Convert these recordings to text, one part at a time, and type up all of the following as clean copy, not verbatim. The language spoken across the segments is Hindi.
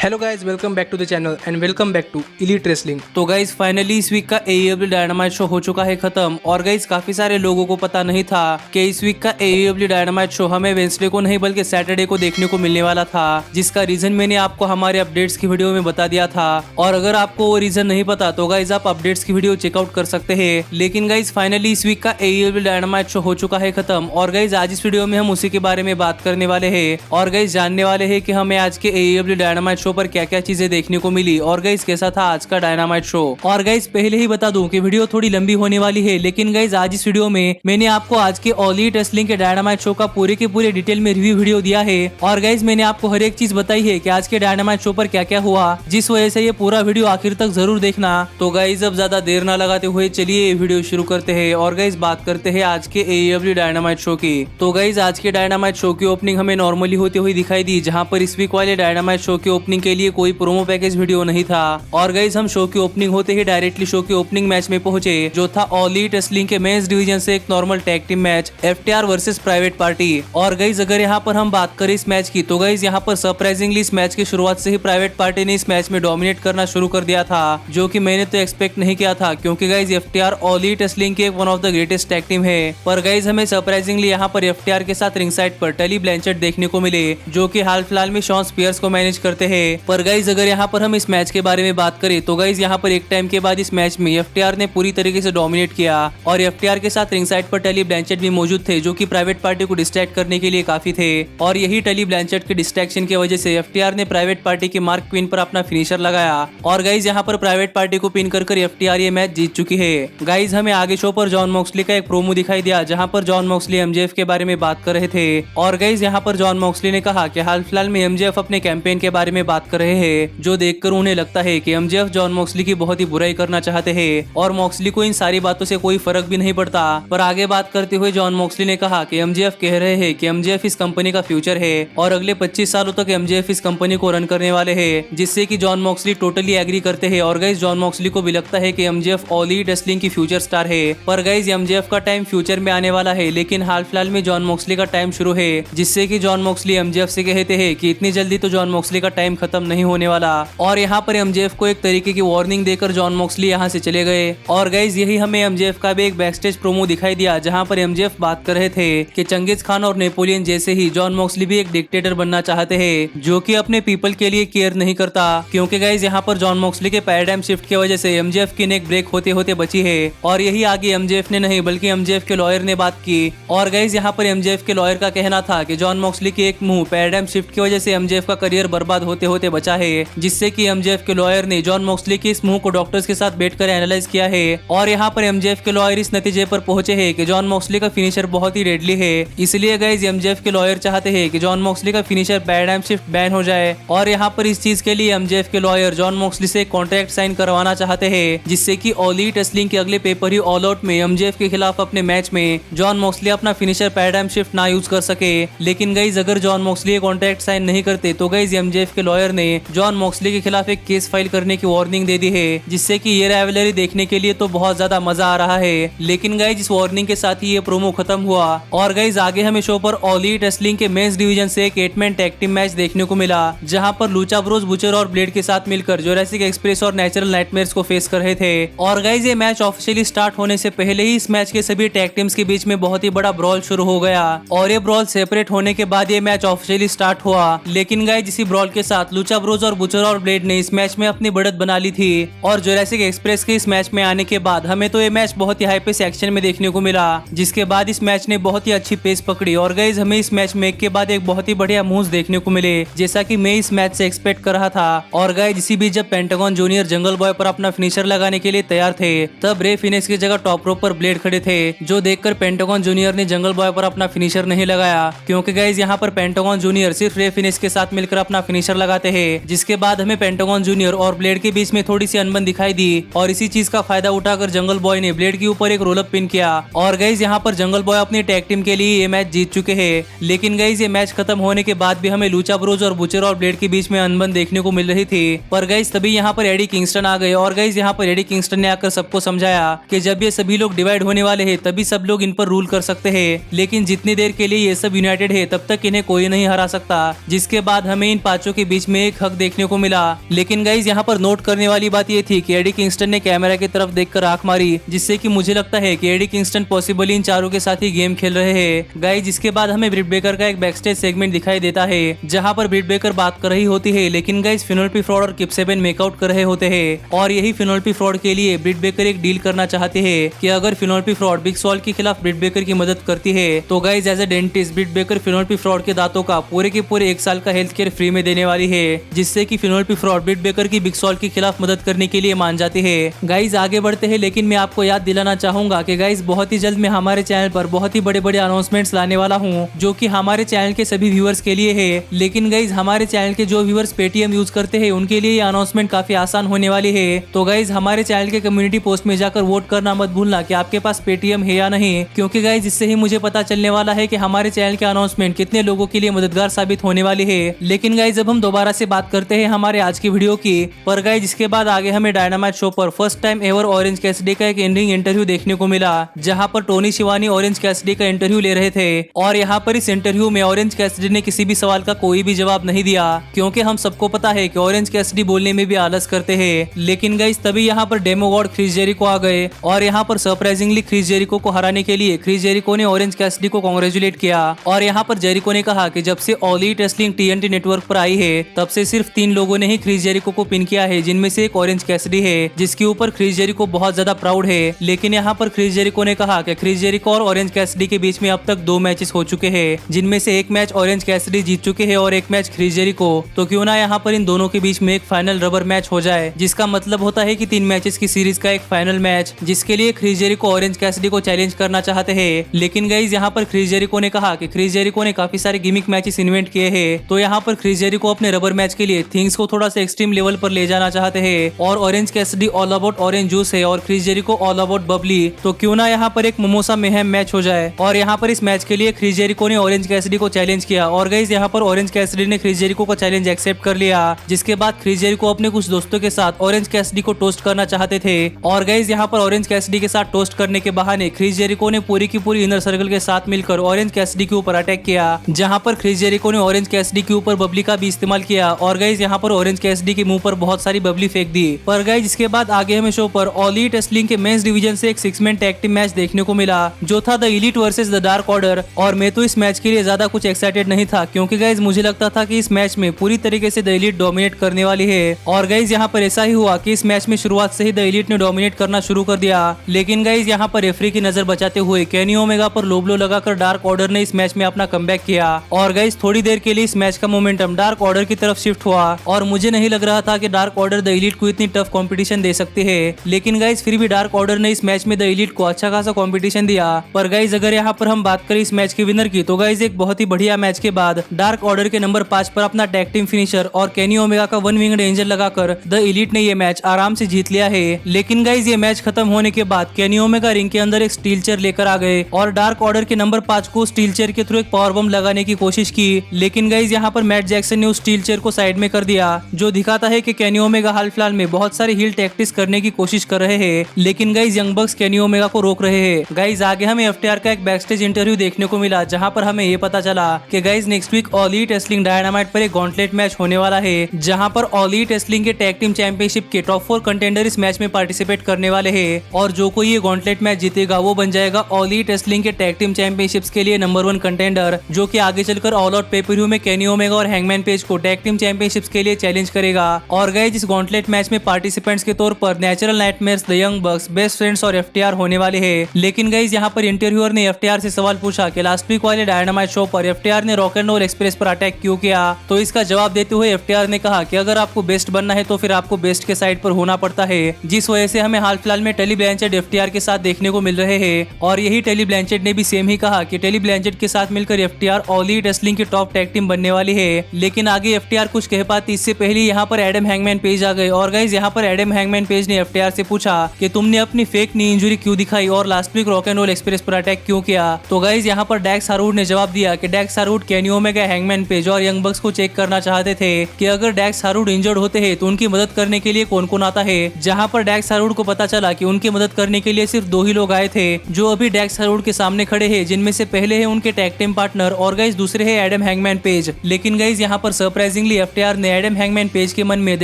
Hello guys, welcome back to the channel and welcome back to elite wrestling. तो गाइज फाइनली इस वीक का AEW डायनामाइट शो हो चुका है खत्म। और गाइज काफी सारे लोगों को पता नहीं था कि इस वीक का AEW डायनामाइट शो हमें वेंसडे को नहीं बल्कि सैटरडे को देखने को मिलने वाला था, जिसका रीजन मैंने आपको हमारे अपडेट्स की वीडियो में बता दिया था। और अगर आपको वो रीजन नहीं पता तो गाइज आप अपडेट्स की वीडियो चेकआउट कर सकते हैं। लेकिन गाइज फाइनली इस वीक का AEW डायनामाइट शो हो चुका है खत्म। और गाइज आज इस वीडियो में हम उसी के बारे में बात करने वाले हैं और गाइज जानने वाले हैं कि हमें आज के AEW डायनामाइट शो पर क्या क्या चीजें देखने को मिली और गाइस कैसा था आज का डायनामाइट शो। और गाइस पहले ही बता दूं कि वीडियो थोड़ी लंबी होने वाली है, लेकिन गाइस आज इस वीडियो में मैंने आपको आज के ऑल एलिट रेसलिंग के डायनामाइट शो का पूरे के पूरे डिटेल में रिव्यू वीडियो दिया है। और गाइस मैंने आपको हर एक चीज बताई है कि आज के डायनामाइट शो पर क्या क्या हुआ, जिस वजह से ये पूरा वीडियो आखिर तक जरूर देखना। तो गाइस अब ज्यादा देर ना लगाते हुए चलिए ये वीडियो शुरू करते हैं और गाइस बात करते हैं आज के AEW डायनामाइट शो की। तो गाइस आज के डायनामाइट शो की ओपनिंग हमें नॉर्मली होते हुए दिखाई दी, जहाँ पर इस वीक वाले डायनामाइट शो की ओपनिंग के लिए कोई प्रोमो पैकेज वीडियो नहीं था। और गाइस हम शो की ओपनिंग होते ही डायरेक्टली शो के ओपनिंग मैच में पहुंचे, जो था ऑल एलिट रेसलिंग के मेंस डिवीजन से एक normal tag team match FTR versus private party. और गाइस अगर यहाँ पर हम बात करें इस मैच की तो गाइस यहाँ पर सरप्राइजिंगली इस मैच की शुरुआत से ही प्राइवेट पार्टी ने इस मैच में डोमिनेट करना शुरू कर दिया था, जो कि मैंने तो एक्सपेक्ट नहीं किया था, क्योंकि guys FTR All Elite Wrestling के one of the greatest tag team है। पर गाइस हमें सरप्राइजिंगली यहाँ पर FTR के साथ रिंग साइड पर टली ब्लैंचेट देखने को मिले, जो कि हाल फिलहाल में शॉन स्पियर्स को मैनेज करते हैं। पर गाइस अगर यहाँ पर हम इस मैच के बारे में बात करें तो गाइस यहाँ पर एक टाइम के बाद इस मैच में FTR ने पूरी तरीके से डोमिनेट किया और FTR के साथ रिंग साइड पर टली ब्लैंचेट भी मौजूद थे, जो कि प्राइवेट पार्टी को डिस्ट्रैक्ट करने के लिए काफी थे। और यही टली ब्लैंचेट के डिस्ट्रैक्शन की वजह से FTR ने प्राइवेट पार्टी के मार्क क्वीन पर अपना फिनिशर लगाया और गाइस यहाँ पर प्राइवेट पार्टी को पिन कर FTR ये मैच जीत चुकी है। गाइस हमें आगे शो पर जॉन मॉक्सली का एक प्रोमो दिखाई दिया, जहाँ पर जॉन मॉक्सली MJF के बारे में बात कर रहे थे। और गाइस यहाँ पर जॉन मॉक्सली ने कहा कि हाल फिलहाल में MJF अपने कैंपेन के बारे में बात कर रहे हैं, जो देखकर उन्हें लगता है कि MJF जॉन मॉक्सली की बहुत ही बुराई करना चाहते हैं और मॉक्सली को इन सारी बातों से कोई फर्क भी नहीं पड़ता। पर आगे बात करते हुए जॉन मॉक्सली ने कहा कि MJF कह रहे हैं कि MJF इस कंपनी का फ्यूचर है और अगले 25 सालों तक MJF इस कंपनी को रन करने वाले हैं, जिससे कि जॉन मॉक्सली टोटली एग्री करते हैं। और गाइस जॉन मॉक्सली को भी लगता है कि MJF ऑल एलिट रेसलिंग की फ्यूचर स्टार है। पर गाइस MJF का टाइम फ्यूचर में आने वाला है, लेकिन हाल फिलहाल में जॉन मॉक्सली का टाइम शुरू है, जिससे कि जॉन मॉक्सली MJF से कहते हैं कि इतनी जल्दी तो जॉन मॉक्सली का टाइम खत्म नहीं होने वाला। और यहाँ पर MJF को एक तरीके की वार्निंग देकर जॉन मॉक्सली यहाँ से चले गए। और गाइस यही हमें MJF का भी एक बैकस्टेज प्रोमो दिखाई दिया, जहाँ पर MJF बात कर रहे थे कि चंगेज खान और नेपोलियन जैसे ही जॉन मॉक्सली भी एक डिक्टेटर बनना चाहते हैं, जो कि अपने पीपल के लिए केयर नहीं करता। क्योंकि गाइस यहाँ पर जॉन मॉक्सली के पैराडाइम शिफ्ट की वजह से MJF की नेक ब्रेक होते होते बची है। और यही आगे MJF ने नहीं बल्कि MJF के लॉयर ने बात की। और गाइस यहाँ पर MJF के लॉयर का कहना था कि जॉन मॉक्सली की एक मुंह पैराडाइम शिफ्ट की वजह से MJF का करियर बर्बाद होते होते बचा है, जिससे कि MJF के लॉयर ने जॉन मॉक्सली के इस मुंह को डॉक्टर्स के साथ बैठकर एनालाइज किया है। और यहाँ पर MJF के लॉयर इस नतीजे पर पहुंचे हैं कि जॉन मॉक्सली का फिनिशर बहुत ही डेडली है। इसलिए गाइस MJF के लॉयर चाहते हैं कि जॉन मॉक्सली का फिनिशर पैराडाइम शिफ्ट बैन हो जाए। और यहाँ पर इस चीज के लिए MJF के लॉयर जॉन मॉक्सली से कॉन्ट्रैक्ट साइन करवाना चाहते हैं, जिससे कि ऑल एलिट रेसलिंग के अगले पेपर ही ऑल आउट में MJF के खिलाफ अपने मैच में जॉन मॉक्सली अपना फिनिशर पैराडाइम शिफ्ट ना यूज कर सके। लेकिन गाइस अगर जॉन मॉक्सली कॉन्ट्रैक्ट साइन नहीं करते तो गाइस MJF के लॉयर ने जॉन मॉक्सली के खिलाफ एक केस फाइल करने की वार्निंग दे दी है, जिससे कि ये राइवलरी देखने के लिए तो बहुत ज्यादा मजा आ रहा है। लेकिन गाइस इस वार्निंग के साथ ही ये प्रोमो खत्म हुआ। और गाइस आगे हमें शो पर ऑल एलिट रेसलिंग के मेंस डिवीजन से एक 8-मैन टैग टीम मैच देखने को मिला, जहां पर लूचा ब्रोस बुचर और ब्लेड के साथ मिलकर जुरासिक एक्सप्रेस और नेचुरल नाइटमेयर्स को फेस कर रहे थे। और गाइस ये मैच ऑफिशियली स्टार्ट होने से पहले ही इस मैच के सभी टैग टीम्स के बीच में बहुत ही बड़ा ब्रॉल शुरू हो गया और ये ब्रॉल सेपरेट होने के बाद ये मैच ऑफिशियली स्टार्ट हुआ। लेकिन गाइस इसी ब्रॉल के साथ लूचा ब्रोस और बुचर और ब्लेड ने इस मैच में अपनी बढ़त बना ली थी। और जुरासिक एक्सप्रेस के इस मैच में आने के बाद हमें तो ये मैच बहुत ही हाई पेस एक्शन में देखने को मिला, जिसके बाद इस मैच ने बहुत ही अच्छी पेस पकड़ी। और गाइस हमें इस मैच में एक के बाद एक बहुत ही बढ़िया मूव्स देखने को मिले, जैसा कि मैं इस मैच से एक्सपेक्ट कर रहा था। और गाइस इसी बीच जब पेंटागन जूनियर जंगल बॉय पर अपना फिनिशर लगाने के लिए तैयार थे, तब रे फिनिश की जगह टॉप रोप पर ब्लेड खड़े थे, जो देखकर पेंटागन जूनियर ने जंगल बॉय पर अपना फिनिशर नहीं लगाया, क्योंकि गाइस यहाँ पर पेंटागन जूनियर सिर्फ रे फिनिश के साथ मिलकर अपना फिनिशर लगाते हैं। जिसके बाद हमें पेंटागन जूनियर और ब्लेड के बीच में थोड़ी सी अनबन दिखाई दी और इसी चीज का फायदा उठाकर जंगल बॉय ने ब्लेड के ऊपर एक रोलअप पिन किया। और गाइस यहाँ पर जंगल बॉय अपनी टैग टीम के लिए ये मैच जीत चुके हैं। लेकिन गाइस ये मैच खत्म होने के बाद भी हमें लूचा ब्रोस और बुचर और ब्लेड के बीच में अनबन देखने को मिल रही थी। पर गाइस तभी यहाँ पर एडी किंगस्टन आ गए और गाइस यहाँ पर एडी किंगस्टन ने आकर सबको समझाया कि जब ये सभी लोग डिवाइड होने वाले हैं तभी सब लोग इन पर रूल कर सकते हैं, लेकिन जितनी देर के लिए ये सब यूनाइटेड है तब तक इन्हें कोई नहीं हरा सकता। जिसके बाद हमें इन पांचों के बीच में एक हक देखने को मिला। लेकिन गाइज यहाँ पर नोट करने वाली बात ये थी कि एडी किंगस्टन ने कैमरा की तरफ देखकर आंख मारी, जिससे कि मुझे लगता है कि एडी किंगस्टन पॉसिबली इन चारों के साथ ही गेम खेल रहे हैं। गाइज इसके बाद हमें ब्रिट बेकर का एक बैकस्टेज सेगमेंट दिखाई देता है, जहाँ पर ब्रिट बेकर बात कर रही होती है, लेकिन गाइज फिनोल्पी फ्रॉड और किप सेवन मेकआउट कर रहे होते हैं। और यही फिनोल्पी फ्रॉड के लिए ब्रिट बेकर एक डील करना चाहते हैं कि अगर फिनोल्पी फ्रॉड बिग सॉल के खिलाफ ब्रिट बेकर की मदद करती है तो guys as a dentist Britt Baker फिनोल्पी फ्रॉड के दांतों का पूरे के पूरे 1 साल का हेल्थ केयर फ्री में देने वाली है, जिससे कि फिनोल्पी फ्रॉड ब्रिट बेकर की बिग सॉल के खिलाफ मदद करने के लिए मान जाती है। गाइज आगे बढ़ते हैं, लेकिन मैं आपको याद दिलाना चाहूंगा कि गाइज बहुत ही जल्द मैं हमारे चैनल पर बहुत ही बड़े बड़े अनाउंसमेंट्स लाने वाला हूँ, जो कि हमारे चैनल के सभी व्यूअर्स के लिए है। लेकिन गाइज हमारे चैनल के जो व्यूअर्स पेटीएम यूज करते हैं उनके लिए ये अनाउंसमेंट काफी आसान होने वाली है। तो गाइज हमारे चैनल के कम्युनिटी पोस्ट में जाकर वोट करना मत भूलना कि आपके पास पेटीएम है या नहीं, क्योंकि गाइज इससे ही मुझे पता चलने वाला है कि हमारे चैनल के अनाउंसमेंट कितने लोगों के लिए मददगार साबित होने वाली है। लेकिन गाइज अब हम दोबारा से बात करते हैं हमारे आज की वीडियो की। पर गाइज इसके बाद आगे हमें डायनामाइट शो पर first time ever orange Cassidy का एक एंडिंग इंटरव्यू देखने को मिला, जहां पर टोनी शिवानी ऑरेंज कैसिडी का इंटरव्यू ले रहे थे। और यहाँ पर इस इंटरव्यू में ऑरेंज कैसिडी ने किसी भी सवाल का कोई भी जवाब नहीं दिया, क्योंकि हम सबको पता है कि ऑरेंज कैसिडी बोलने में भी आलस करते हैं। लेकिन गाइज तभी यहाँ पर डेमो गॉड क्रिस जेरिको आ गए और यहाँ पर सरप्राइजिंगली क्रिस जेरिको को हराने के लिए क्रिस जेरिको ने ऑरेंज कैसिडी को कांग्रेचुलेट किया। और यहाँ पर जेरिको ने कहा कि जब से all Elite wrestling TNT network पर आई है तब से सिर्फ 3 लोगों ने ही क्रिस जेरिको को पिन किया है, जिनमें से एक ऑरेंज कैसिडी है, जिसके ऊपर क्रिस जेरिको बहुत ज्यादा प्राउड है। लेकिन यहाँ पर क्रिस जेरिको ने कहा कि क्रिस जेरिको और ऑरेंज कैसिडी के बीच में अब तक 2 मैचेस हो चुके हैं, जिनमें से एक मैच ऑरेंज कैसिडी जीत चुके हैं और एक मैच क्रिस जेरिको। तो क्यों ना यहाँ पर इन दोनों के बीच में एक फाइनल रबर मैच हो जाए, जिसका मतलब होता है कि 3 मैचेस की सीरीज का एक फाइनल मैच, जिसके लिए क्रिस जेरिको ऑरेंज कैसिडी को चैलेंज करना चाहते हैं। लेकिन गाइज यहाँ पर क्रिस जेरिको ने कहा कि क्रिस जेरिको ने काफी सारे गिमिक मैचेस इन्वेंट किए हैं, तो यहाँ पर क्रिस जेरिको अपने रबर मैच के लिए थिंग्स को थोड़ा सा एक्सट्रीम लेवल पर ले जाना चाहते हैं। और Orange Cassidy all about orange juice है और Chris Jericho all about bubbly, तो क्यों ना यहाँ पर एक मोमोसा मेहम मैच हो जाए। और यहाँ पर इस मैच के लिए क्रिस जेरिको ने ऑरेंज कैसिडी को चैलेंज किया और गाइज यहाँ पर ऑरेंज कैसिडी ने क्रिस जेरिको का चैलेंज एक्सेप्ट कर लिया, जिसके बाद क्रिस जेरिको अपने कुछ दोस्तों के साथ ऑरेंज कैसिडी को टोस्ट करना चाहते थे। और गाइज यहाँ पर ऑरेंज कैसिडी के साथ टोस्ट करने के बहाने क्रिस जेरिको ने पूरी की पूरी इनर सर्कल के साथ मिलकर ऑरेंज कैसिडी के ऊपर अटैक किया, जहां पर क्रिस जेरिको ने ऑरेंज कैसिडी के ऊपर बबली का भी इस्तेमाल किया। और गाइज यहाँ पर ऑरेंज कैसिडी के मुंह पर बहुत सारी बबली फेंक दी। पर गाइज इसके बाद आगे हमें शो पर ऑल एलिट रेसलिंग के मेंस डिवीजन से एक 6-मैन टैग टीम मैच देखने को मिला, जो था the elite versus the dark order. और मैं तो इस मैच के लिए ज्यादा कुछ एक्साइटेड नहीं था, क्योंकि गाइज मुझे लगता था कि इस मैच में पूरी तरीके से द एलिट डोमिनेट करने वाली है। और गाइज यहाँ पर ऐसा ही हुआ कि इस मैच में शुरुआत से ही द एलिट ने डोमिनेट करना शुरू कर दिया। लेकिन गाइज यहाँ पर रेफरी की नजर बचाते हुए केनी ओमेगा पर लो ब्लो लगाकर डार्क ऑर्डर ने इस मैच में अपना कमबैक किया। और गाइज थोड़ी देर के लिए इस मैच का मोमेंटम डार्क ऑर्डर की तरफ शिफ्ट हुआ और मुझे नहीं लग रहा था कि डार्क ऑर्डर द एलिट को इतनी टफ कंपटीशन दे सकती है। लेकिन गाइज फिर भी डार्क ऑर्डर ने इस मैच में द एलिट को अच्छा खासा कंपटीशन दिया। पर गाइज अगर यहाँ पर हम बात करें इस मैच के विनर की, तो गाइज एक बहुत ही बढ़िया मैच के बाद डार्क ऑर्डर के नंबर 5 पर अपना टैग टीम फिनिशर और केनी ओमेगा का 1 विंग्ड एंजल लगाकर द एलिट ने ये मैच आराम से जीत लिया है। लेकिन गाइज ये मैच खत्म होने के बाद केनी ओमेगा रिंग के अंदर एक स्टील चेयर लेकर आ गए और डार्क ऑर्डर के नंबर 5 को स्टील चेयर के थ्रू एक पावर बम लगाने की कोशिश की। लेकिन गाइज यहाँ पर मैट जैक्सन ने उस स्टील चेयर को साइड में कर दिया, जो दिखाता है कि केनी ओमेगा हाल फिलहाल में बहुत सारी हील टैक्टिक्स करने की कोशिश कर रहे हैं। लेकिन गाइज यंग बक्स केनी ओमेगा को रोक रहे हैं। गाइज आगे हमें FTR का एक बैकस्टेज इंटरव्यू देखने को मिला, जहाँ पर हमें ये पता चला कि guys next week All Elite Wrestling Dynamite पर एक गॉन्टलेट मैच होने वाला है, जहाँ पर ऑल एलिट रेसलिंग के टैग टीम चैंपियनशिप के टॉप 4 कंटेंडर इस मैच में पार्टिसिपेट करने वाले हैं। और जो कोई ये गॉन्टलेट मैच जीतेगा वो बन जाएगा ऑल एलिट रेसलिंग के टैग टीम चैंपियनशिप्स के लिए नंबर 1 कंटेंडर, जो कि आगे चलकर ऑल आउट पे-पर-व्यू में केनी ओमेगा और हैंगमैन पेज को टैग टीम चैंपियनशिप्स के लिए चैलेंज करेगा। और गाइज इस गॉन्टलेट मैच में पार्टिसिपेंट्स के तौर पर natural nightmares, the young box, best friends और FTR होने वाले हैं। लेकिन गाइज यहाँ पर इंटरव्यूअर ने FTR से सवाल पूछा कि लास्ट वीक वाले डायनामाइट शो पर FTR ने रॉक एंड रोल एक्सप्रेस पर अटैक क्यों किया। तो इसका जवाब देते हुए FTR ने कहा कि अगर आपको बेस्ट बनना है तो फिर आपको बेस्ट के साइड पर होना पड़ता है, जिस वजह से हमें हाल फिलहाल में टेली ब्लैंचेट FTR के साथ देखने को मिल रहे हैं। और यही टेली ब्लैंचेट ने भी सेम ही कहा कि टेली ब्लैंचेट के साथ मिलकर FTR ऑल एलिट रेसलिंग की टॉप टैग टीम बनने वाली है। लेकिन आगे FTR कुछ कह पाती इससे पहले यहाँ पर एडम हैंगमैन पेज आ गए। और गाइज यहाँ पर एडम हैंगमैन पेज ने FTR से पूछा कि तुमने अपनी फेक नी इंजरी क्यों दिखाई और last week Rock and Roll Express पर अटैक क्यों किया। तो गाइज यहाँ पर डैक्स हार्वुड ने जवाब दिया कि Dax Harwood Kenny Omega, Hangman Page और यंग बक्स को चेक करना चाहते थे कि अगर डैक्स हार्वुड इंजर्ड होते हैं तो उनकी मदद करने के लिए कौन कौन आता है। जहाँ पर डैक्स हार्वुड को पता चला कि उनकी मदद करने के लिए सिर्फ 2 ही लोग आए थे, जो अभी डैक्स हार्वुड के सामने खड़े हैं, जिनमें से पहले है उनके टैग टीम पार्टनर और गाइज दूसरे है एडम हैंगमैन पेज। लेकिन गाइज यहाँ पर सरप्राइजिंग सरप्राइजिंगली एफटीआर ने एडम हैंगमैन पेज के मन में द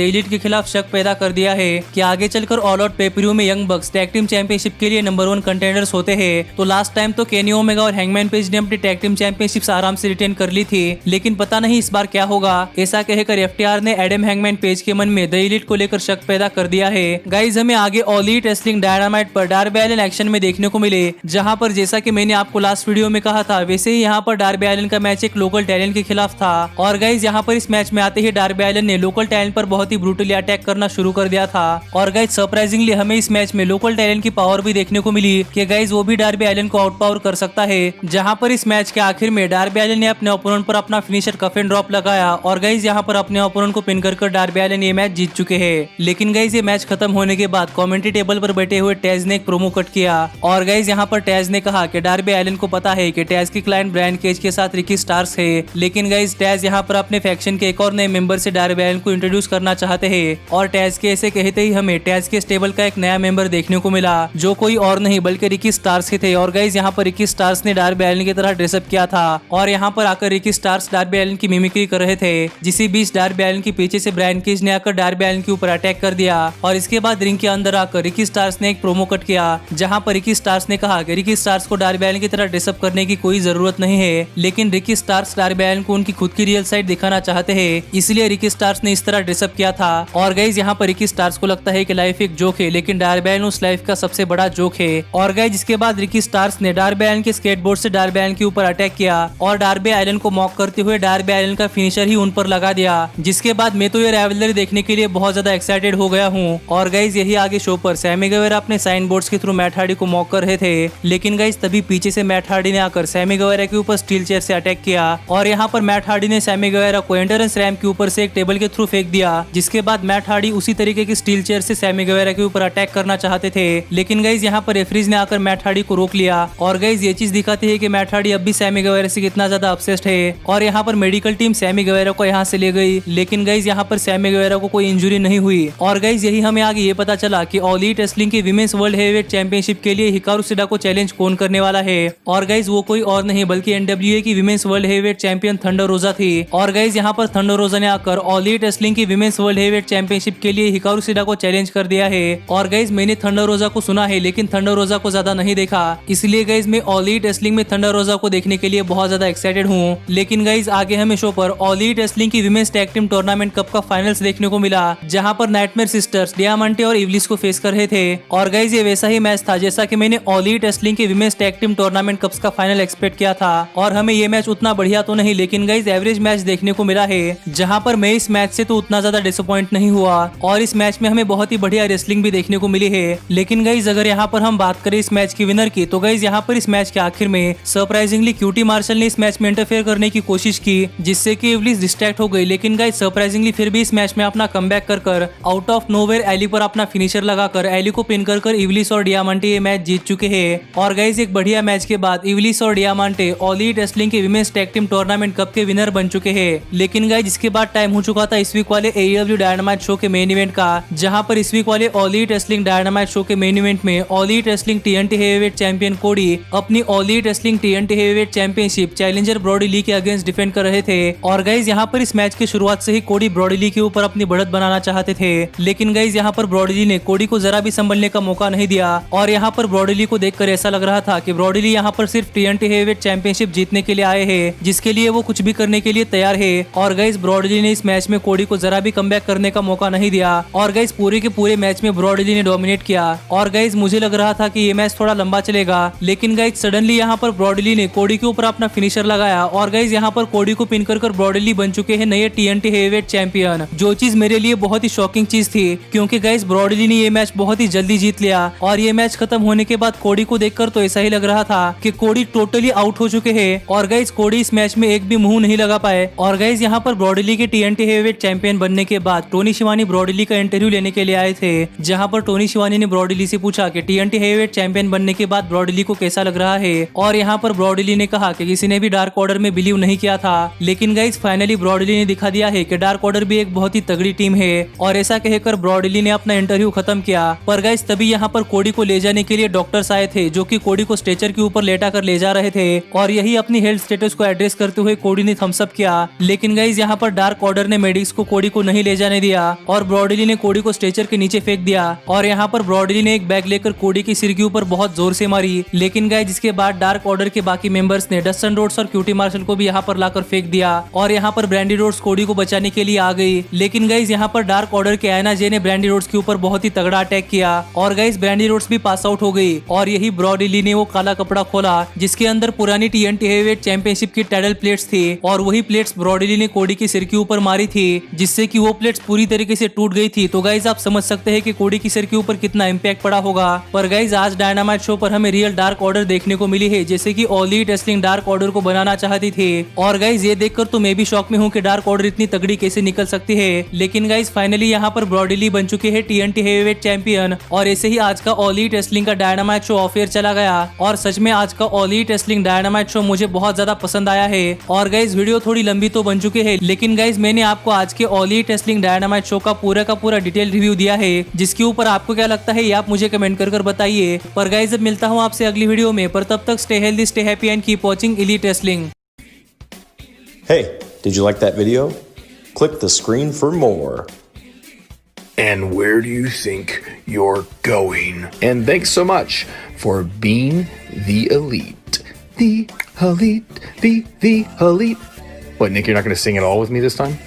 एलीट के खिलाफ शक पैदा कर दिया है कि आगे चलकर ऑल आउट पेपरियो में यंग बक्स टैग टीम चैंपियनशिप के लिए नंबर 1 कंटेंडर्स होते हैं। तो लास्ट टाइम तो केनी ओमेगा और हैंगमैन पेज ने अपनी टैग टीम चैंपियनशिप आराम से रिटेन कर ली थी, लेकिन पता नहीं इस बार क्या होगा। ऐसा कहकर एफटीआर ने एडम हैंगमैन पेज के मन में द एलीट को लेकर शक पैदा कर दिया है। गाइज हमें आगे ऑल एलीट रेसलिंग डायनामाइट पर डार्बी एलिन एक्शन में देखने को मिले, जहां पर जैसा कि मैंने आपको लास्ट वीडियो में कहा था वैसे ही यहाँ पर डार्बी एलिन का मैच एक लोकल टैलेंट के खिलाफ था। और गाइज यहाँ पर इस मैच में आते ही डार्बी एलिन ने लोकल टैलेंट पर बहुत ही ब्रूटली अटैक करना शुरू कर दिया था। और गाइज सरप्राइजिंगली हमें इस मैच में लोकल टैलेंट की पावर भी देखने को मिली कि गाइज वो भी डार्बी एलिन को आउट पावर कर सकता है। जहां पर इस मैच के आखिर में डार्बी एलिन ने अपने ओपोनेंट पर अपना फिनिशर कफ एंड ड्रॉप लगाया और गाइज यहाँ पर अपने ओपोनेंट को पिन कर डार्बी एलिन ये मैच जीत चुके हैं। लेकिन गाइज ये मैच खत्म होने के बाद कमेंट्री टेबल पर बैठे हुए टैज ने एक प्रोमो कट किया और गाइज यहाँ पर टैज ने कहा कि डार्बी एलिन को पता है कि टैज की क्लाइंट ब्रायन केज के साथ रिकी स्टार्क्स है, लेकिन गाइज टैज यहाँ पर अपने फैक्शन के एक और नए मेंबर से डार्बी एलिन को इंट्रोड्यूस करना चाहते हैं। और टैज के ऐसे कहते ही हमें टैज के स्टेबल का एक नया मेंबर देखने को मिला जो कोई और नहीं बल्कि रिकी स्टार्क्स ही थे। और गाइज यहाँ पर रिकी स्टार्क्स ने डार्बी एलिन की तरह ड्रेसअप किया था और यहाँ पर आकर रिकी स्टार्क्स डार्बी एलिन की मिमिक्री कर रहे थे। जिसी बीच डार्बी एलिन के पीछे से ब्रायन केज ने आकर डार्बी एलिन के ऊपर अटैक कर दिया और इसके बाद रिंग के अंदर आकर रिकी स्टार्क्स ने एक प्रोमो कट किया जहां पर रिकी स्टार्क्स ने कहा कि रिकी स्टार्क्स को डार्बी एलिन की तरह ड्रेसअप करने की कोई जरूरत नहीं है, लेकिन रिकी स्टार्क्स डार्बी एलिन को उनकी खुद की रियल साइड दिखाना चाहते हैं, इसलिए रिकी स्टार्क्स ने इस तरह ड्रेसअप किया था। और गाइज यहाँ पर रिकी स्टार्क्स को लगता है कि लाइफ एक जोक है, लेकिन डार्बी एलिन उस लाइफ का सबसे बड़ा जोक है। और गाइज इसके बाद रिकी स्टार्क्स ने डार्बी एलिन के स्केटबोर्ड से डार्बी एलिन के ऊपर अटैक किया और डार्बी एलिन को मॉक करते हुए डार्बी एलिन का फिनिशर ही उन पर लगा दिया, जिसके बाद मैं तो ये राइवलरी देखने के लिए बहुत ज्यादा एक्साइटेड हो गया हूँ। और गाइज यही आगे शो पर सैमी गुएरा अपने साइन बोर्ड्स के थ्रू मैट हार्डी को मॉक कर रहे थे, लेकिन गाइज तभी पीछे से मैट हार्डी ने आकर सैमी गुएरा के ऊपर स्टील चेयर से अटैक किया और यहाँ पर मैट हार्डी ने सैमी गुएरा को एंट्रेंस रैंप के ऊपर से एक टेबल के थ्रू फेंक दिया, जिसके बाद मैट हार्डी उसी तरीके की स्टील चेयर से सैमी गुएरा के ऊपर अटैक करना चाहते थे, लेकिन गाइज यहाँ पर रेफरीज ने आकर मैट हार्डी को रोक लिया। और गाइज ये चीज दिखाती है कि मैट हार्डी अब भी सैमी गुएरा से कितना ज्यादा ऑब्सेस्ड है। और यहाँ पर मेडिकल टीम सैमी गुएरा को यहाँ से ले गई, लेकिन गाइज यहाँ पर सैमी गुएरा को कोई इंजुरी नहीं हुई। और गाइज यही हमें आगे ये पता चला कि ऑल एलीट रेसलिंग की विमेंस वर्ल्ड हेवीवेट चैंपियनशिप के लिए हिकारू शिडा को चैलेंज कौन करने वाला है। और गाइज वो कोई और नहीं बल्कि एनडब्ल्यूए की women's world heavyweight champion thunder रोजा थी। और गाइज यहाँ पर थंडर रोजा ने आकर ऑल एलीट रेसलिंग की विमेंस वर्ल्ड हेवीवेट चैंपियनशिप के लिए हिकारू शिडा को चैलेंज कर दिया है। और गाइज मैंने थंडर रोजा को सुना है, लेकिन थंडर रोजा को ज्यादा नहीं देखा, इसलिए गाइज मैं ऑल एलीट रेसलिंग में थंडर रोजा को देखने के लिए बहुत ज्यादा एक्साइटेड हूँ। लेकिन गाइज आगे हमें शो पर ऑल एलीट रेसलिंग की women's tag team tournament cup का फाइनल्स देखने को मिला, जहाँ पर नाइटमेयर सिस्टर्स डियामांटे और इवलिस को फेस कर रहे थे। और गाइज ये वैसा ही मैच था जैसा कि मैंने ऑल एलीट रेसलिंग के women's tag team tournament cups का फाइनल एक्सपेक्ट किया था। और हमें ये मैच उतना बढ़िया तो नहीं, लेकिन गाइज एवरेज मैच देखने को मिला है, जहाँ पर मैं इस मैच से तो उतना ज्यादा डिसअपॉइंट नहीं हुआ और इस मैच में हमें बहुत ही बढ़िया रेसलिंग भी देखने को मिली है। लेकिन गाइज अगर यहाँ पर हम बात करें इस मैच की विनर की, तो गाइज यहाँ पर इस मैच के आखिर में सरप्राइजिंगली क्यूटी मार्शल ने इस मैच में इंटरफेयर करने की कोशिश की, जिससे कि इवलिस डिस्ट्रैक्ट हो गई। लेकिन गाइज सरप्राइजिंगली फिर भी इस मैच में अपना कमबैक कर आउट ऑफ नोवेयर एली पर अपना फिनिशर लगाकर एली को पिन कर इवलिस और डियामांटे ये मैच जीत चुके हैं। और गाइज एक बढ़िया मैच के बाद इवलिस और डियामांटे ऑल एलीट रेसलिंग के women's tag team tournament cup के विनर बन चुके हैं। लेकिन गाइज इसके बाद टाइम हो चुका था इस वीक वाले AEW डायनामाइट शो के मेन इवेंट का, जहां पर इस वीक वाले All Elite Wrestling Dynamite show के मेन इवेंट में All Elite Wrestling TNT heavyweight champion Cody अपनी All Elite Wrestling TNT heavyweight championship challenger Brodie Lee के अगेंस्ट डिफेंड कर रहे थे। और गाइज यहाँ पर इस मैच की शुरुआत से ही कोडी ब्रॉडी ली के ऊपर अपनी बढ़त बनाना चाहते थे, लेकिन गाइज यहाँ पर ब्रॉडी ली ने कोडी को जरा भी संभलने का मौका नहीं दिया। और यहाँ पर ब्रॉडी ली को देखकर ऐसा लग रहा था कि ब्रॉडी ली यहाँ पर सिर्फ TNT हेवीवेट चैंपियनशिप जीतने के लिए आए हैं, जिसके लिए वो कुछ भी करने के लिए तैयार है। और गाइज ब्रॉडी ली ने इस मैच में कोडी को जरा भी कमबैक करने का मौका नहीं दिया और गाइज पूरे के पूरे मैच में ब्रॉडी ली ने डोमिनेट किया। और गाइज मुझे लग रहा था कि ये मैच थोड़ा लंबा चलेगा, लेकिन गाइज सडनली यहाँ पर ब्रॉडी ली ने कोडी के ऊपर अपना फिनिशर लगाया और गाइज यहाँ पर कोडी को पिन कर ब्रॉडी ली बन चुके हैं नए TNT हेवीवेट चैंपियन, जो चीज मेरे लिए बहुत ही शॉकिंग चीज थी, क्योंकि गाइज ब्रॉडी ली ने ये मैच बहुत ही जल्दी जीत लिया। और ये मैच खत्म होने के बाद कोडी को देखकर तो ऐसा ही लग रहा था कि कोडी टोटली आउट हो चुके हैं और गाइज कोडी इस मैच में एक भी मुंह नहीं लगा पाए। और गाइज यहाँ पर ब्रॉडी ली के TNT हेवीवेट चैंपियन बनने के बाद टोनी शिवानी ब्रॉडी ली का इंटरव्यू लेने के लिए आए थे, जहाँ पर टोनी शिवानी ने ब्रॉडी ली से पूछा कि TNT हेवीवेट चैंपियन बनने के बाद ब्रॉडी ली को कैसा लग रहा है। और यहाँ पर ब्रॉडी ली ने कहा कि किसी ने भी डार्क ऑर्डर में बिलीव नहीं किया था, लेकिन गाइज फाइनली ब्रॉडी ली ने दिखा दिया है कि डार्क ऑर्डर भी एक बहुत ही तगड़ी टीम है। और ऐसा कहकर ब्रॉडी ली ने अपना इंटरव्यू खत्म किया। पर गाइज तभी यहाँ पर कोडी को ले जाने के लिए डॉक्टर्स आए थे, जो कि कोडी को स्ट्रेचर के ऊपर लेटा कर ले जा रहे थे। और यही अपनी हेल्थ स्टेटस को एड्रेस करते हुए कोडी ने थम्स अप किया। लेकिन गाइज गाइज यहाँ पर डार्क ऑर्डर ने मेडिक्स को कोडी को नहीं ले जाने दिया और ब्रॉडी ली ने कोडी को स्ट्रेचर के नीचे फेंक दिया और यहाँ पर ब्रॉडी ली ने एक बैग लेकर कोडी के सिर के ऊपर बहुत जोर से मारी। लेकिन गाइज जिसके बाद डार्क ऑर्डर के बाकी मेंबर्स ने डस्टन रोड्स और क्यूटी मार्शल को भी यहाँ पर लाकर फेंक दिया और यहाँ पर ब्रैंडी रोड्स कोडी को बचाने के लिए आ गई। लेकिन गाइज यहाँ पर डार्क ऑर्डर के आयना जे ने ब्रैंडी रोड्स के ऊपर बहुत ही तगड़ा अटैक किया और गाइज ब्रैंडी रोड्स भी पास आउट हो गई और यही ब्रॉडी ली ने वो काला कपड़ा खोला जिसके अंदर पुरानी TNT हेवीवेट चैंपियनशिप की टाइटल प्लेट्स थी और वही प्लेट्स ब्रॉडी ली ने कोडी के सिर के ऊपर मारी थी जिससे कि वो प्लेट्स पूरी तरीके से टूट गई थी। तो गाइज आप समझ सकते हैं कि कोडी के सिर के ऊपर कितना इम्पैक्ट पड़ा होगा। पर गाइज आज डायनामाइट शो पर हमें रियल डार्क ऑर्डर देखने को मिली है जैसे कि all Elite wrestling dark order को बनाना चाहती थी और गाइज ये देखकर तो मैं भी शॉक में हूँ कि डार्क ऑर्डर इतनी तगड़ी कैसे निकल सकती है। लेकिन गाइज फाइनली यहाँ पर ब्रॉडी ली बन चुके हैं TNT हेवीवेट चैंपियन और ऐसे ही आज का ऑल एलीट रेसलिंग का डायनामाइट शो ऑफ एयर चला गया और सच में आज का all Elite Wrestling Dynamite show मुझे बहुत ज्यादा पसंद आया है। और गाइज वीडियो थोड़ी लंबी तो बन चुकी है लेकिन गाइज मैंने आपको आज के all Elite Wrestling Dynamite show का पूरा डिटेल रिव्यू दिया है जिसके ऊपर आपको क्या लगता है ये आप मुझे कमेंट कर बताइए। पर गाइज अब मिलता हूँ आपसे अगली वीडियो में, पर तब तक stay healthy, stay happy and keep watching elite wrestling. Hey, did you like that video? Click the screen for more. And where do you think you're going? And thanks so much for being the elite. The elite, the elite. What, Nick, you're not going to sing it all with me this time?